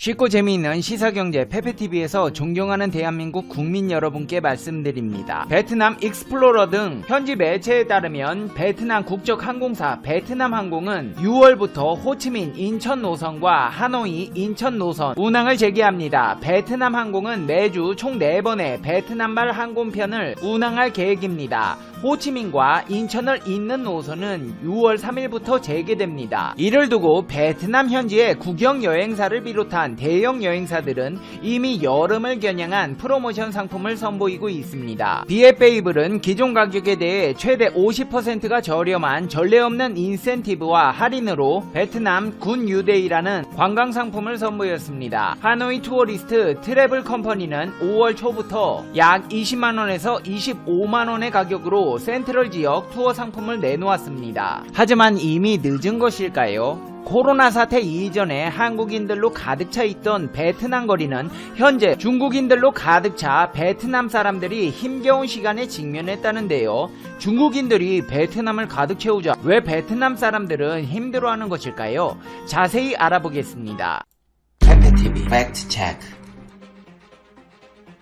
쉽고 재미있는 시사경제 페페TV에서 존경하는 대한민국 국민 여러분께 말씀드립니다. 베트남 익스플로러 등 현지 매체에 따르면 베트남 국적항공사 베트남항공은 6월부터 호치민 인천 노선과 하노이 인천 노선 운항을 재개합니다. 베트남항공은 매주 총 4번의 베트남발 항공편을 운항할 계획입니다. 호치민과 인천을 잇는 노선은 6월 3일부터 재개됩니다. 이를 두고 베트남 현지의 국영 여행사를 비롯한 대형 여행사들은 이미 여름을 겨냥한 프로모션 상품을 선보이고 있습니다. 비에페이블은 기존 가격에 대해 최대 50%가 저렴한 전례 없는 인센티브와 할인으로 베트남 굿 뉴데이라는 관광 상품을 선보였습니다. 하노이 투어리스트 트래블 컴퍼니는 5월 초부터 약 20만원에서 25만원의 가격으로 센트럴 지역 투어 상품을 내놓았습니다. 하지만 이미 늦은 것일까요? 코로나 사태 이전에 한국인들로 가득 차 있던 베트남 거리는 현재 중국인들로 가득 차 베트남 사람들이 힘겨운 시간에 직면했다는데요. 중국인들이 베트남을 가득 채우자 왜 베트남 사람들은 힘들어하는 것일까요? 자세히 알아보겠습니다. 페페TV 팩트 체크.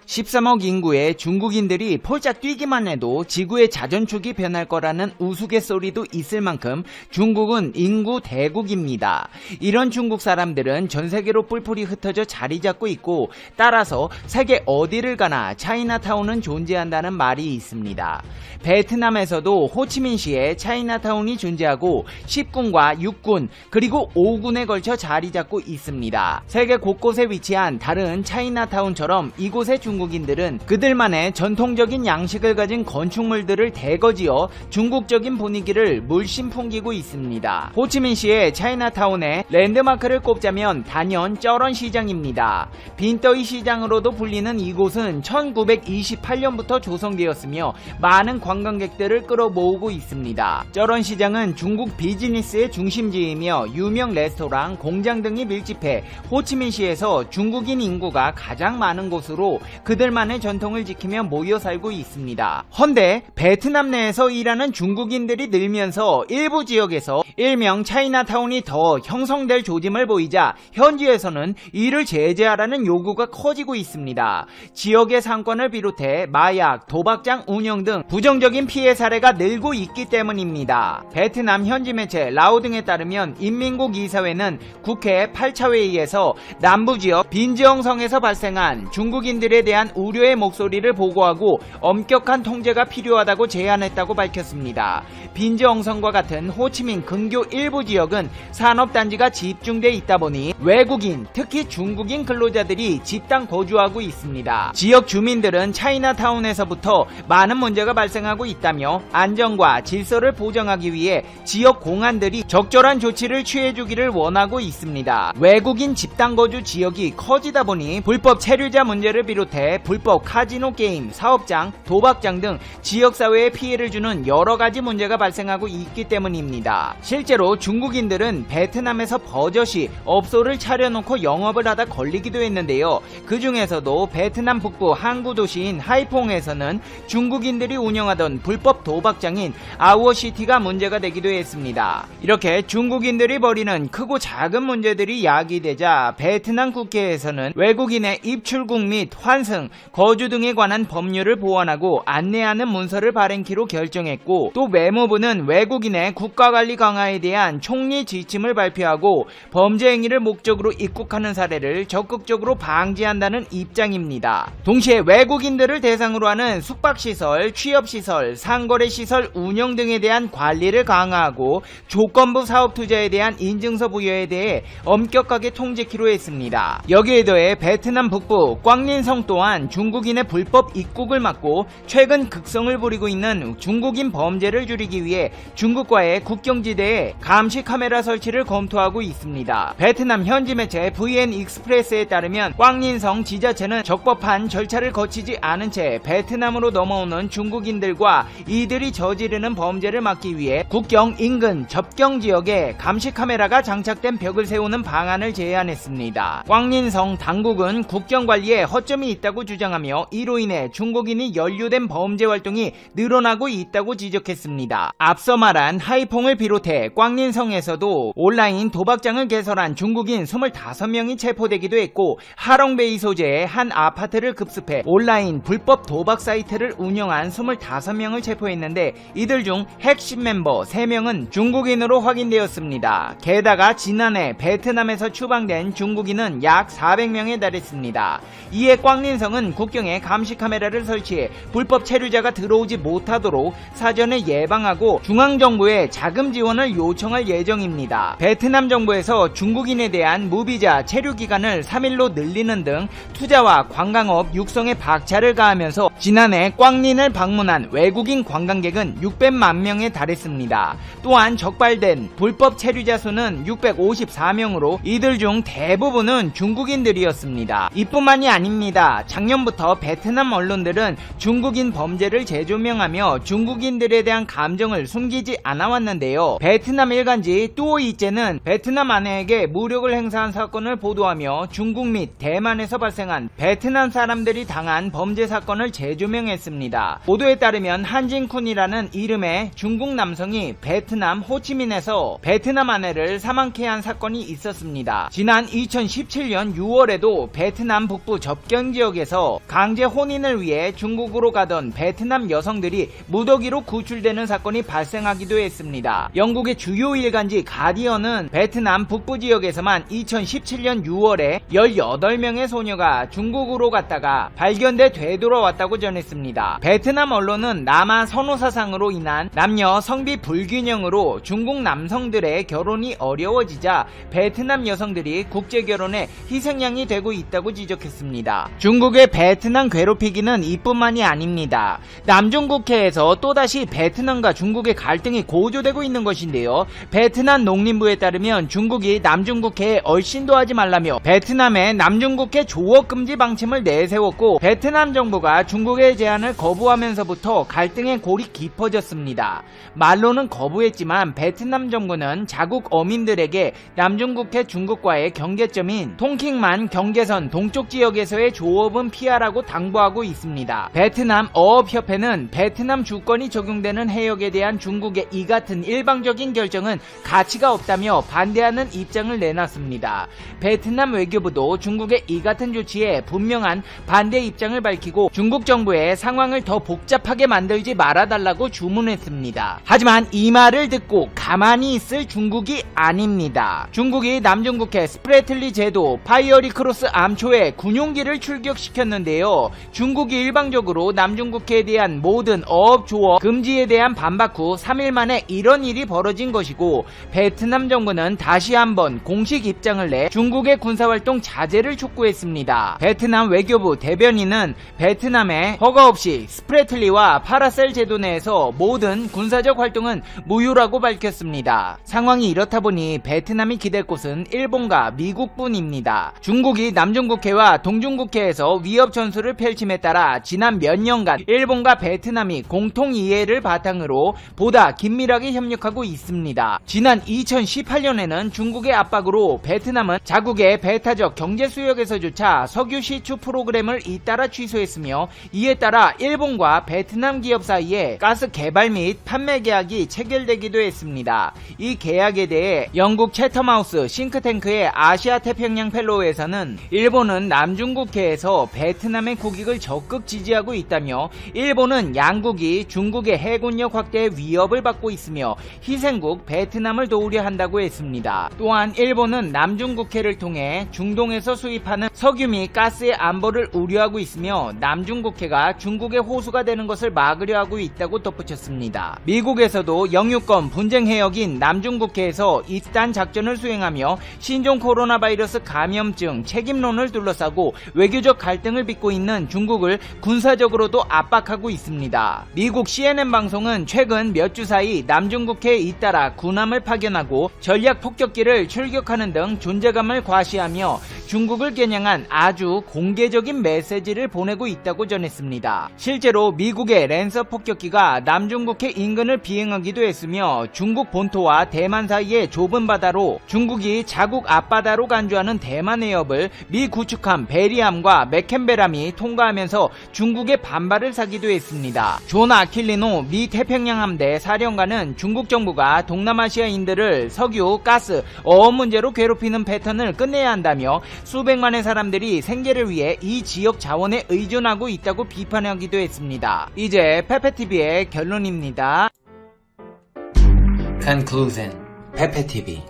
13억 인구의 중국인들이 폴짝 뛰기만 해도 지구의 자전축이 변할 거라는 우스갯소리도 있을 만큼 중국은 인구 대국입니다. 이런 중국 사람들은 전 세계로 뿔뿔이 흩어져 자리 잡고 있고 따라서 세계 어디를 가나 차이나타운은 존재한다는 말이 있습니다. 베트남에서도 호치민시에 차이나타운이 존재하고 10군과 6군 그리고 5군에 걸쳐 자리 잡고 있습니다. 세계 곳곳에 위치한 다른 차이나타운처럼 이곳의 중국인들은 그들만의 전통적인 양식을 가진 건축물들을 대거지어 중국적인 분위기를 물씬 풍기고 있습니다. 호치민시의 차이나타운의 랜드마크를 꼽자면 단연 쩌런 시장입니다. 빈더이 시장으로도 불리는 이곳은 1928년부터 조성되었으며 많은 관광객들을 끌어모으고 있습니다. 쩌런 시장은 중국 비즈니스의 중심지이며 유명 레스토랑, 공장 등이 밀집해 호치민시에서 중국인 인구가 가장 많은 곳으로 그들만의 전통을 지키며 모여 살고 있습니다. 헌데 베트남 내에서 일하는 중국인들이 늘면서 일부 지역에서 일명 차이나타운이 더 형성될 조짐을 보이자 현지에서는 이를 제재하라는 요구가 커지고 있습니다. 지역의 상권을 비롯해 마약, 도박장 운영 등 부정적인 피해 사례가 늘고 있기 때문입니다. 베트남 현지 매체 라오 등에 따르면 인민국 이사회는 국회 8차 회의에서 남부지역 빈지엉성에서 발생한 중국인들에 대한 우려의 목소리를 보고하고 엄격한 통제가 필요하다고 제안했다고 밝혔습니다. 빈지엉성과 같은 호치민 근교 일부 지역은 산업단지가 집중돼 있다 보니 외국인, 특히 중국인 근로자들이 집단 거주하고 있습니다. 지역 주민들은 차이나타운에서부터 많은 문제가 발생하고 있다며 안전과 질서를 보장하기 위해 지역 공안들이 적절한 조치를 취해주기를 원하고 있습니다. 외국인 집단 거주 지역이 커지다 보니 불법 체류자 문제를 비롯해 불법 카지노 게임, 사업장, 도박장 등 지역사회에 피해를 주는 여러가지 문제가 발생하고 있기 때문입니다. 실제로 중국인들은 베트남에서 버젓이 업소를 차려놓고 영업을 하다 걸리기도 했는데요. 그 중에서도 베트남 북부 항구 도시인 하이퐁에서는 중국인들이 운영하던 불법 도박장인 아워시티가 문제가 되기도 했습니다. 이렇게 중국인들이 벌이는 크고 작은 문제들이 야기되자 베트남 국회에서는 외국인의 입출국 및 환승, 거주 등에 관한 법률을 보완하고 안내하는 문서를 발행키로 결정했고 또 외무부는 외국인의 국가관리 강화에 대한 총리 지침을 발표하고 범죄 행위를 목적으로 입국하는 사례를 적극적으로 방지한다는 입장입니다. 동시에 외국인들을 대상으로 하는 숙박시설, 취업시설, 상거래시설 운영 등에 대한 관리를 강화하고 조건부 사업투자에 대한 인증서 부여에 대해 엄격하게 통제키로 했습니다. 여기에 더해 베트남 북부 꽝린성 또한 중국인의 불법 입국을 막고 최근 극성을 부리고 있는 중국인 범죄를 줄이기 위해 중국과의 국경지대에 감시 카메라 설치를 검토하고 있습니다. 베트남 현지 매체 VN 익스프레스에 따르면 꽝린성 지자체는 적법한 절차를 거치지 않은 채 베트남으로 넘어오는 중국인들과 이들이 저지르는 범죄를 막기 위해 국경 인근 접경 지역에 감시 카메라가 장착된 벽을 세우는 방안을 제안했습니다. 꽝린성 당국은 국경 관리에 허점이 있다 있다고 주장하며 이로 인해 중국인이 연루된 범죄 활동이 늘어나고 있다고 지적했습니다. 앞서 말한 하이퐁을 비롯해 꽝린성에서도 온라인 도박장을 개설한 중국인 25명이 체포되기도 했고, 하롱베이 소재의 한 아파트를 급습해 온라인 불법 도박 사이트를 운영한 25명을 체포했는데 이들 중 핵심 멤버 3명은 중국인으로 확인되었습니다. 게다가 지난해 베트남에서 추방된 중국인은 약 400명에 달했습니다. 이에 꽝린성은 국경에 감시 카메라를 설치해 불법 체류자가 들어오지 못하도록 사전에 예방하고 중앙정부에 자금 지원을 요청할 예정입니다. 베트남 정부에서 중국인에 대한 무비자 체류 기간을 3일로 늘리는 등 투자와 관광업 육성에 박차를 가하면서 지난해 꽝린을 방문한 외국인 관광객은 600만 명에 달했습니다. 또한 적발된 불법 체류자 수는 654명으로 이들 중 대부분은 중국인들이었습니다. 이뿐만이 아닙니다. 작년부터 베트남 언론들은 중국인 범죄를 재조명하며 중국인들에 대한 감정을 숨기지 않아왔는데요. 베트남 일간지 뚜오이제는 베트남 아내에게 무력을 행사한 사건을 보도하며 중국 및 대만에서 발생한 베트남 사람들이 당한 범죄 사건을 재조명했습니다. 보도에 따르면 한진쿤이라는 이름의 중국 남성이 베트남 호치민에서 베트남 아내를 사망케 한 사건이 있었습니다. 지난 2017년 6월에도 베트남 북부 접경 지역에서 강제 혼인을 위해 중국으로 가던 베트남 여성들이 무더기로 구출되는 사건이 발생하기도 했습니다. 영국의 주요 일간지 가디언은 베트남 북부 지역에서만 2017년 6월에 18명의 소녀가 중국으로 갔다가 발견돼 되돌아왔다고 전했습니다. 베트남 언론은 남아 선호사상으로 인한 남녀 성비 불균형으로 중국 남성들의 결혼이 어려워지자 베트남 여성들이 국제결혼에 희생양이 되고 있다고 지적했습니다. 중국의 베트남 괴롭히기는 이뿐만이 아닙니다. 남중국해에서 또다시 베트남과 중국의 갈등이 고조되고 있는 것인데요. 베트남 농림부에 따르면 중국이 남중국해에 얼씬도 하지 말라며 베트남의 남중국해 조업 금지 방침을 내세웠고, 베트남 정부가 중국의 제안을 거부하면서부터 갈등의 골이 깊어졌습니다. 말로는 거부했지만 베트남 정부는 자국 어민들에게 남중국해 중국과의 경계점인 통킹만 경계선 동쪽 지역에서의 조업은 피하라고 당부하고 있습니다. 베트남 어업협회는 베트남 주권이 적용되는 해역에 대한 중국의 이 같은 일방적인 결정은 가치가 없다며 반대하는 입장을 내놨습니다. 베트남 외교부도 중국의 이 같은 조치에 분명한 반대 입장을 밝히고 중국 정부의 상황을 더 복잡하게 만들지 말아달라고 주문했습니다. 하지만 이 말을 듣고 가만히 있을 중국이 아닙니다. 중국이 남중국해 스프레틀리 제도 파이어리 크로스 암초에 군용기를 출격시켰는데요. 중국이 일방적으로 남중국해에 대한 모든 어업 조업 금지에 대한 반박 후 3일 만에 이런 일이 벌어진 것이고, 베트남 정부는 다시 한번 공식 입장을 내 중국의 군사활동 자제를 촉구했습니다. 베트남 외교부 대변인은 베트남에 허가 없이 스프레틀리와 파라셀 제도 내에서 모든 군사적 활동은 무효라고 밝혔습니다. 상황이 이렇다 보니 베트남이 기댈 곳은 일본과 미국뿐입니다. 중국이 남중국해와 동중국해에서 위협 전술을 펼침에 따라 지난 몇 년간 일본과 베트남이 공통 이해를 바탕으로 보다 긴밀하게 협력하고 있습니다. 지난 2018년에는 중국의 압박으로 베트남은 자국의 배타적 경제 수역에서조차 석유 시추 프로그램을 잇따라 취소했으며, 이에 따라 일본과 베트남 기업 사이에 가스 개발 및 판매 계약이 체결되기도 했습니다. 이 계약에 대해 영국 채텀하우스 싱크탱크의 아시아 태평양 펠로우에서는 일본은 남중국해에서 베트남의 국익을 적극 지지하고 있다며, 일본은 양국이 중국의 해군력 확대에 위협을 받고 있으며 희생국 베트남을 도우려 한다고 했습니다. 또한 일본은 남중국해를 통해 중동에서 수입하는 석유 및 가스의 안보를 우려하고 있으며 남중국해가 중국의 호수가 되는 것을 막으려 하고 있다고 덧붙였습니다. 미국에서도 영유권 분쟁 해역인 남중국해에서 이딴 작전을 수행하며 신종 코로나 바이러스 감염증 책임론을 둘러싸고 외교적 갈등을 빚고 있는 중국을 군사적으로도 압박하고 있습니다. 미국 CNN 방송은 최근 몇 주 사이 남중국해에 잇따라 군함을 파견하고 전략 폭격기를 출격하는 등 존재감을 과시하며 중국을 겨냥한 아주 공개적인 메시지를 보내고 있다고 전했습니다. 실제로 미국의 랜서 폭격기가 남중국해 인근을 비행하기도 했으며, 중국 본토와 대만 사이의 좁은 바다로 중국이 자국 앞바다로 간주하는 대만 해협을 미 구축함 베리함과 맥켄베람이 통과하면서 중국의 반발을 사기도 했습니다. 존 아킬리노 미 태평양 함대 사령관은 중국 정부가 동남아시아인들을 석유, 가스, 어업 문제로 괴롭히는 패턴을 끝내야 한다며 수백만의 사람들이 생계를 위해 이 지역 자원에 의존하고 있다고 비판하기도 했습니다. 이제 페페TV의 결론입니다. Conclusion. 페페TV.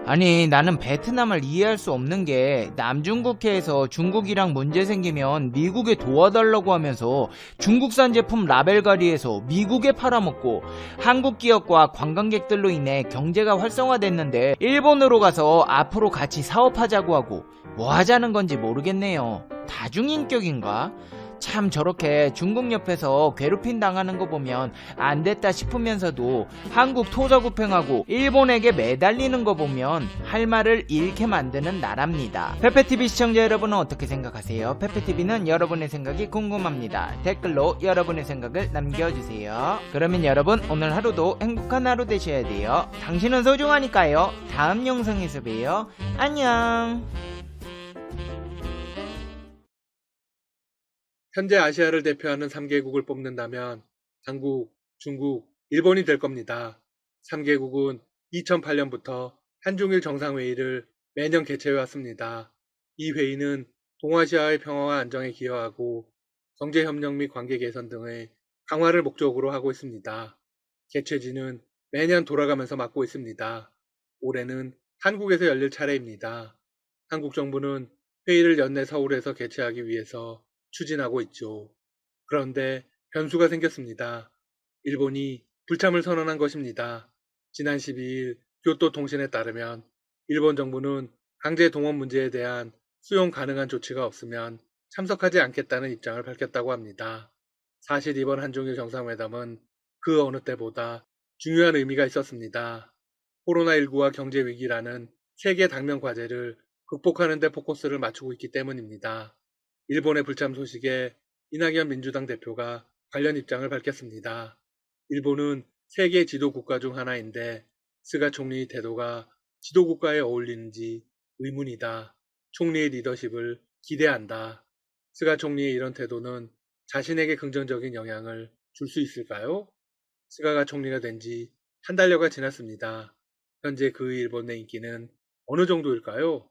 아니, 나는 베트남을 이해할 수 없는 게 남중국해에서 중국이랑 문제 생기면 미국에 도와달라고 하면서 중국산 제품 라벨가리에서 미국에 팔아먹고, 한국 기업과 관광객들로 인해 경제가 활성화됐는데 일본으로 가서 앞으로 같이 사업하자고 하고 뭐 하자는 건지 모르겠네요. 다중인격인가? 참, 저렇게 중국 옆에서 괴롭힘 당하는 거 보면 안 됐다 싶으면서도 한국 토저구팽하고 일본에게 매달리는 거 보면 할 말을 잃게 만드는 나라입니다. 페페TV 시청자 여러분은 어떻게 생각하세요? 페페TV는 여러분의 생각이 궁금합니다. 댓글로 여러분의 생각을 남겨주세요. 그러면 여러분, 오늘 하루도 행복한 하루 되셔야 돼요. 당신은 소중하니까요. 다음 영상에서 봬요. 안녕. 현재 아시아를 대표하는 3개국을 뽑는다면 한국, 중국, 일본이 될 겁니다. 3개국은 2008년부터 한중일 정상회의를 매년 개최해왔습니다. 이 회의는 동아시아의 평화와 안정에 기여하고 경제협력 및 관계 개선 등의 강화를 목적으로 하고 있습니다. 개최지는 매년 돌아가면서 맡고 있습니다. 올해는 한국에서 열릴 차례입니다. 한국 정부는 회의를 연내 서울에서 개최하기 위해서 추진하고 있죠. 그런데 변수가 생겼습니다. 일본이 불참을 선언한 것입니다. 지난 12일 교토 통신에 따르면 일본 정부는 강제 동원 문제에 대한 수용 가능한 조치가 없으면 참석하지 않겠다는 입장을 밝혔다고 합니다. 사실 이번 한중일 정상회담은 그 어느 때보다 중요한 의미가 있었습니다. 코로나19와 경제 위기라는 세계 당면 과제를 극복하는 데 포커스를 맞추고 있기 때문입니다. 일본의 불참 소식에 이낙연 민주당 대표가 관련 입장을 밝혔습니다. 일본은 세계 지도 국가 중 하나인데 스가 총리의 태도가 지도 국가에 어울리는지 의문이다. 총리의 리더십을 기대한다. 스가 총리의 이런 태도는 자신에게 긍정적인 영향을 줄 수 있을까요? 스가가 총리가 된 지 한 달여가 지났습니다. 현재 그의 일본 내 인기는 어느 정도일까요?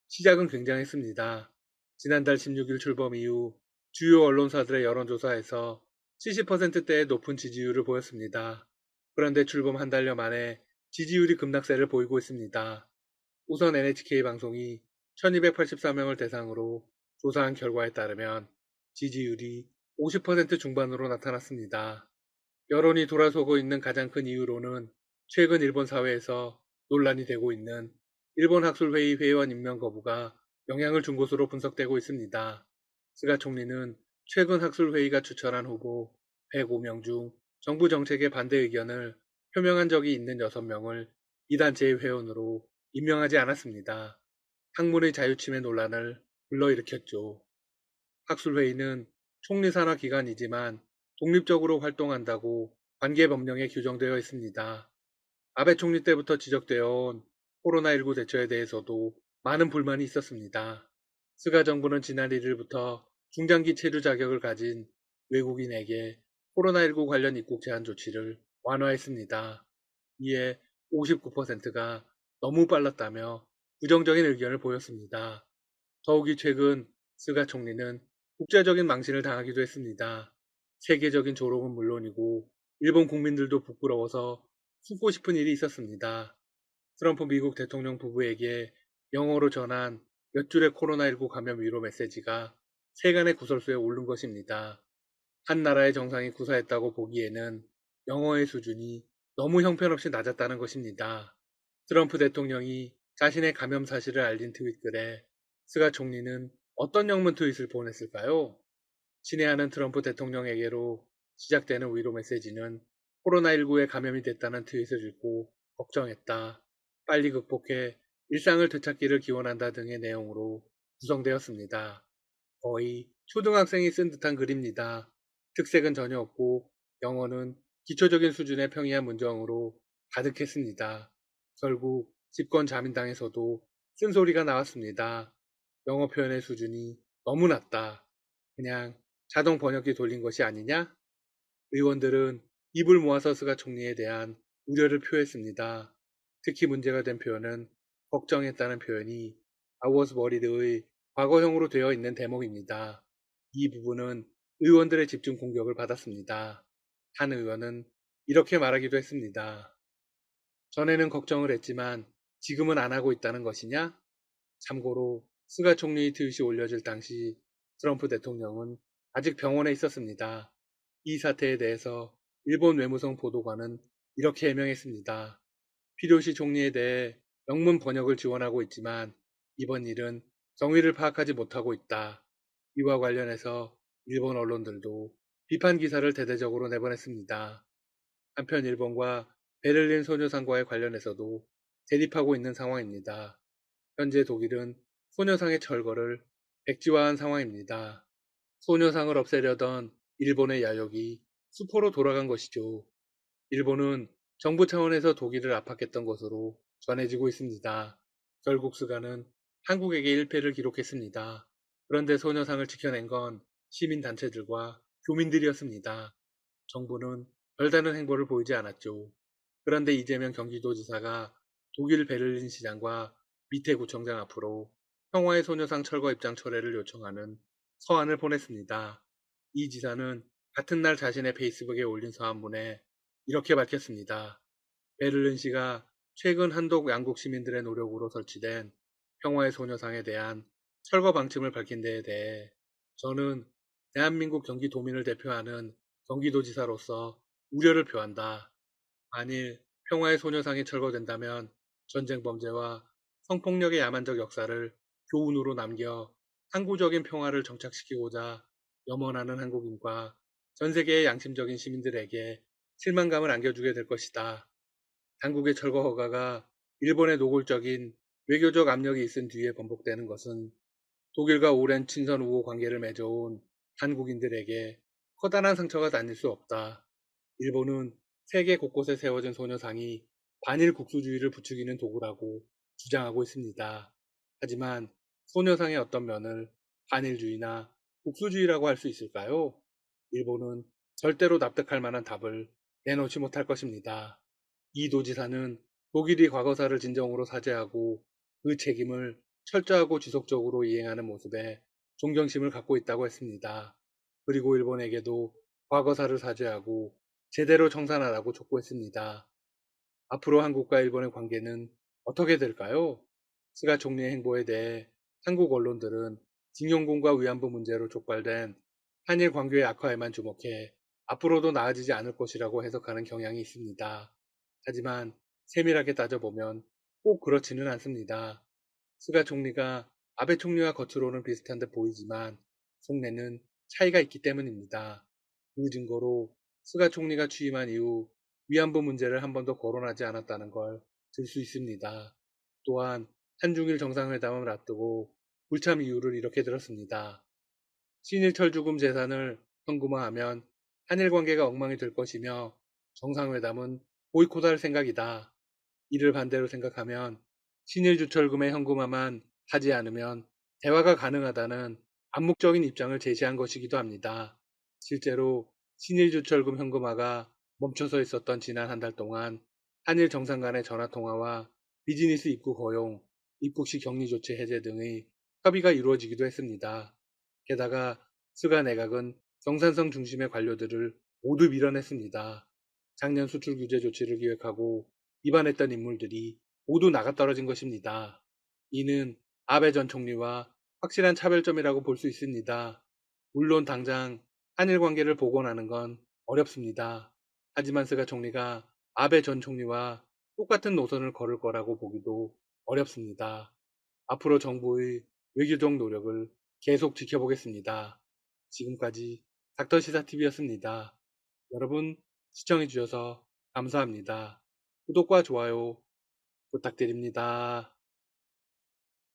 시작은 굉장했습니다. 지난달 16일 출범 이후 주요 언론사들의 여론조사에서 70%대의 높은 지지율을 보였습니다. 그런데 출범 한 달여 만에 지지율이 급락세를 보이고 있습니다. 우선 NHK 방송이 1284명을 대상으로 조사한 결과에 따르면 지지율이 50% 중반으로 나타났습니다. 여론이 돌아서고 있는 가장 큰 이유로는 최근 일본 사회에서 논란이 되고 있는 일본 학술회의 회의원 임명 거부가 영향을 준 것으로 분석되고 있습니다. 스가 총리는 최근 학술회의가 추천한 후보 105명 중 정부 정책에 반대 의견을 표명한 적이 있는 6명을 이 단체의 회원으로 임명하지 않았습니다. 학문의 자유침해 논란을 불러일으켰죠. 학술회의는 총리 산하 기관이지만 독립적으로 활동한다고 관계법령에 규정되어 있습니다. 아베 총리 때부터 지적되어 온 코로나19 대처에 대해서도 많은 불만이 있었습니다. 스가 정부는 지난 1일부터 중장기 체류 자격을 가진 외국인에게 코로나19 관련 입국 제한 조치를 완화했습니다. 이에 59%가 너무 빨랐다며 부정적인 의견을 보였습니다. 더욱이 최근 스가 총리는 국제적인 망신을 당하기도 했습니다. 세계적인 조롱은 물론이고 일본 국민들도 부끄러워서 숨고 싶은 일이 있었습니다. 트럼프 미국 대통령 부부에게 영어로 전한 몇 줄의 코로나19 감염 위로 메시지가 세간의 구설수에 오른 것입니다. 한 나라의 정상이 구사했다고 보기에는 영어의 수준이 너무 형편없이 낮았다는 것입니다. 트럼프 대통령이 자신의 감염 사실을 알린 트윗글에 스가 총리는 어떤 영문 트윗을 보냈을까요? 친애하는 트럼프 대통령에게로 시작되는 위로 메시지는 코로나19에 감염이 됐다는 트윗을 읽고 걱정했다. 빨리 극복해 일상을 되찾기를 기원한다 등의 내용으로 구성되었습니다. 거의 초등학생이 쓴 듯한 글입니다. 특색은 전혀 없고 영어는 기초적인 수준의 평이한 문장으로 가득했습니다. 결국 집권 자민당에서도 쓴소리가 나왔습니다. 영어 표현의 수준이 너무 낮다. 그냥 자동 번역기 돌린 것이 아니냐? 의원들은 입을 모아서 스가 총리에 대한 우려를 표했습니다. 특히 문제가 된 표현은 걱정했다는 표현이 I was worried의 과거형으로 되어 있는 대목입니다. 이 부분은 의원들의 집중 공격을 받았습니다. 한 의원은 이렇게 말하기도 했습니다. 전에는 걱정을 했지만 지금은 안 하고 있다는 것이냐? 참고로 스가 총리의 트윗이 올려질 당시 트럼프 대통령은 아직 병원에 있었습니다. 이 사태에 대해서 일본 외무성 보도관은 이렇게 해명했습니다. 필요시 총리에 대해 영문 번역을 지원하고 있지만 이번 일은 정의를 파악하지 못하고 있다. 이와 관련해서 일본 언론들도 비판 기사를 대대적으로 내보냈습니다. 한편 일본과 베를린 소녀상과의 관련해서도 대립하고 있는 상황입니다. 현재 독일은 소녀상의 철거를 백지화한 상황입니다. 소녀상을 없애려던 일본의 야욕이 수포로 돌아간 것이죠. 일본은 정부 차원에서 독일을 압박했던 것으로 전해지고 있습니다. 결국 스가는 한국에게 1패를 기록했습니다. 그런데 소녀상을 지켜낸 건 시민단체들과 교민들이었습니다. 정부는 별다른 행보를 보이지 않았죠. 그런데 이재명 경기도지사가 독일 베를린 시장과 밑에 구청장 앞으로 평화의 소녀상 철거 입장 철회를 요청하는 서한을 보냈습니다. 이 지사는 같은 날 자신의 페이스북에 올린 서한문에 이렇게 밝혔습니다. 베를린시가 최근 한독 양국 시민들의 노력으로 설치된 평화의 소녀상에 대한 철거 방침을 밝힌 데에 대해 저는 대한민국 경기도민을 대표하는 경기도지사로서 우려를 표한다. 만일 평화의 소녀상이 철거된다면 전쟁 범죄와 성폭력의 야만적 역사를 교훈으로 남겨 항구적인 평화를 정착시키고자 염원하는 한국인과 전 세계의 양심적인 시민들에게 실망감을 안겨주게 될 것이다. 당국의 철거 허가가 일본의 노골적인 외교적 압력이 있은 뒤에 번복되는 것은 독일과 오랜 친선 우호 관계를 맺어온 한국인들에게 커다란 상처가 아닐 수 없다. 일본은 세계 곳곳에 세워진 소녀상이 반일 국수주의를 부추기는 도구라고 주장하고 있습니다. 하지만 소녀상의 어떤 면을 반일주의나 국수주의라고 할 수 있을까요? 일본은 절대로 납득할 만한 답을 내놓지 못할 것입니다. 이 도지사는 독일이 과거사를 진정으로 사죄하고 그 책임을 철저하고 지속적으로 이행하는 모습에 존경심을 갖고 있다고 했습니다. 그리고 일본에게도 과거사를 사죄하고 제대로 청산하라고 촉구했습니다. 앞으로 한국과 일본의 관계는 어떻게 될까요? 스가 총리의 행보에 대해 한국 언론들은 징용군과 위안부 문제로 촉발된 한일 관계의 악화에만 주목해 앞으로도 나아지지 않을 것이라고 해석하는 경향이 있습니다. 하지만 세밀하게 따져보면 꼭 그렇지는 않습니다. 스가 총리가 아베 총리와 겉으로는 비슷한 듯 보이지만 속내는 차이가 있기 때문입니다. 그 증거로 스가 총리가 취임한 이후 위안부 문제를 한 번도 거론하지 않았다는 걸 들 수 있습니다. 또한 한중일 정상회담을 앞두고 불참 이유를 이렇게 들었습니다. 친일철 죽음 재산을 현금화하면 한일 관계가 엉망이 될 것이며 정상회담은 보이콧할 생각이다. 이를 반대로 생각하면 친일 주철금의 현금화만 하지 않으면 대화가 가능하다는 암묵적인 입장을 제시한 것이기도 합니다. 실제로 친일 주철금 현금화가 멈춰서 있었던 지난 한 달 동안 한일 정상 간의 전화통화와 비즈니스 입국 허용, 입국 시 격리 조치 해제 등의 협의가 이루어지기도 했습니다. 게다가 스가 내각은 경산성 중심의 관료들을 모두 밀어냈습니다. 작년 수출 규제 조치를 기획하고 위반했던 인물들이 모두 나가떨어진 것입니다. 이는 아베 전 총리와 확실한 차별점이라고 볼 수 있습니다. 물론 당장 한일 관계를 복원하는 건 어렵습니다. 하지만 스가 총리가 아베 전 총리와 똑같은 노선을 걸을 거라고 보기도 어렵습니다. 앞으로 정부의 외교적 노력을 계속 지켜보겠습니다. 지금까지 닥터시사TV였습니다. 여러분 시청해주셔서 감사합니다. 구독과 좋아요 부탁드립니다.